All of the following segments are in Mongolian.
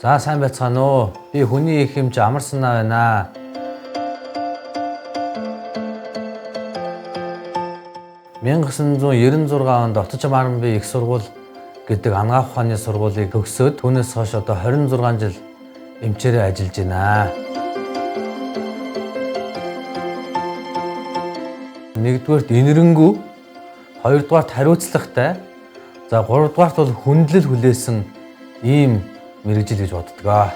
За сайн байцгаана уу. Би хүний их хэмж амарсанаа байна. (1996) онд Отож Марнбе их сургууль гэдэг анагаах ухааны сургуулийг төгсөөд түүнээс хойш одоо 26 жил эмчээрээ ажиллаж байна. Нэгдүгээрт инэрэнгүү, хоёрдугаарт хариуцлагатай, за гуравдугаарт бол хүндлэл хүлээсэн ийм мэргэжил гэж боддог.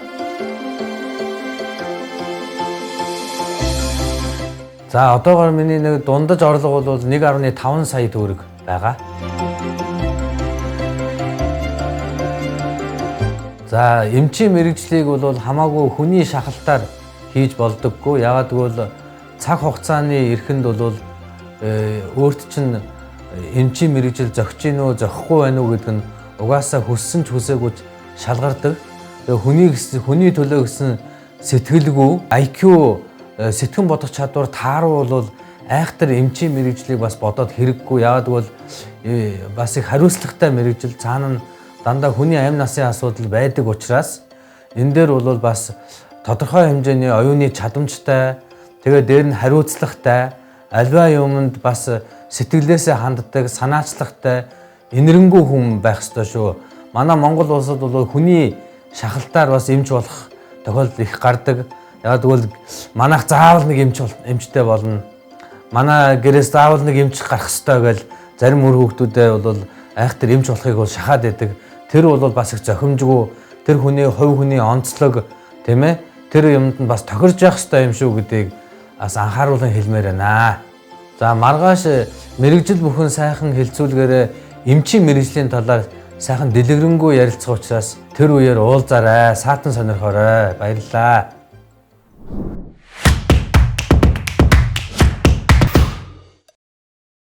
За одоогоор миний нэг дундаж орлого бол 1.5 сая төгрөг байгаа. За эмчийн мэргэжлийг бол хамаагүй хүний шахалтаар хийж болдоггүй. Яагаад гэвэл цаг хугацааны эрхэнд бол өөрт чинь эмчийн мэргэжил зохиж гин үү, зохихгүй байна уу гэдэг нь угаасаа хүссэн ч хүсээгүй шалгардаг. Хүний төлөө гэсэн сэтгэлгүй, IQ, сэтгэн бодох чадвар тааруу бол айхтар эмчийн мэргэжлийг бас бодоод хэрэггүй. Яагаад гэвэл бас их хариуцлагатай мэргэжил, цаана нь дандаа хүний амь насын асуудал байдаг учраас энэ дээр бол бас тодорхой хэмжээний оюуны чадамжтай, тэгээд дээр нь хариуцлагатай, альва юмд бас сэтгэлээсээ ханддаг, санаачлагтай, инэрэнгүү хүн байх ёстой шүү. Манай Монгол улсад бол хүний шахалтаар бас эмч болох тохиолдол их гардаг. Яагаад гэвэл манайх заавал нэг эмчтэй болно. Манай гэрээс заавал нэг эмч гарах ёстой гэж зарим үр хүүхдүүдээ бол айхтар эмч болохыг бол шахаад байдаг. Тэр бол бас их зохимжгүй, тэр хүний хувь хүний онцлог, тийм ээ? Тэр юмд нь бас тохирж явах ёстой юм шүү гэдгийг бас анхааруулan хэлмээр байна. За маргааш мэргэжил бүхэн сайхан хэлцүүлгээрээ эмчийн мэргэжлийн талаар сайхан дэлгэрэнгүй ярилцах учраас тэр үеэр уулзаарай, саатан сонирхоорой. Баярлалаа.